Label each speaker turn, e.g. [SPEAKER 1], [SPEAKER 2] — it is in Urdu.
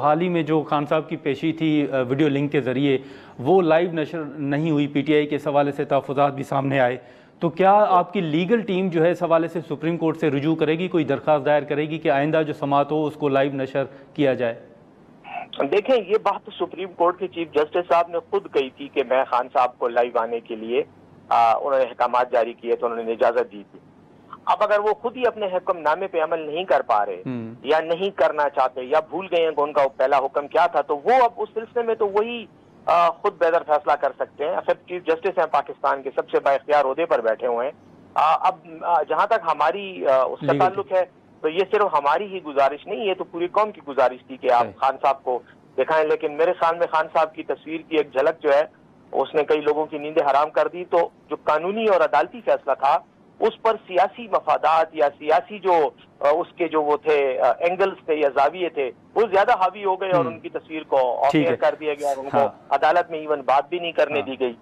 [SPEAKER 1] حال ہی میں جو خان صاحب کی پیشی تھی ویڈیو لنک کے ذریعے، وہ لائیو نشر نہیں ہوئی، پی ٹی آئی کے اس حوالے سے تحفظات بھی سامنے آئے، تو کیا آپ کی لیگل ٹیم جو ہے اس حوالے سے سپریم کورٹ سے رجوع کرے گی، کوئی درخواست دائر کرے گی کہ آئندہ جو سماعت ہو اس کو لائیو نشر کیا جائے؟
[SPEAKER 2] دیکھیں، یہ بات سپریم کورٹ کے چیف جسٹس صاحب نے خود کہی تھی کہ میں خان صاحب کو لائیو آنے کے لیے انہوں نے احکامات جاری کیے تو انہوں نے اجازت دی تھی۔ اب اگر وہ خود ہی اپنے حکم نامے پہ عمل نہیں کر پا رہے یا نہیں کرنا چاہتے یا بھول گئے ہیں کہ ان کا پہلا حکم کیا تھا، تو وہ اب اس سلسلے میں تو وہی خود بہتر فیصلہ کر سکتے ہیں۔ پھر چیف جسٹس ہیں پاکستان کے، سب سے بااختیار عہدے پر بیٹھے ہوئے ہیں۔ اب جہاں تک ہماری اس کا تعلق ہے تو یہ صرف ہماری ہی گزارش نہیں، یہ تو پوری قوم کی گزارش تھی کہ آپ خان صاحب کو دکھائیں، لیکن میرے خیال میں خان صاحب کی تصویر کی ایک جھلک جو ہے اس نے کئی لوگوں کی نیندیں حرام کر دی، تو جو قانونی اور عدالتی فیصلہ تھا اس پر سیاسی مفادات یا سیاسی جو اس کے جو وہ تھے اینگلز تھے یا زاویے تھے وہ زیادہ حاوی ہو گئے اور ان کی تصویر کو آف ایئر کر دیا گیا اور ان کو عدالت میں ایون بات بھی نہیں کرنے دی گئی۔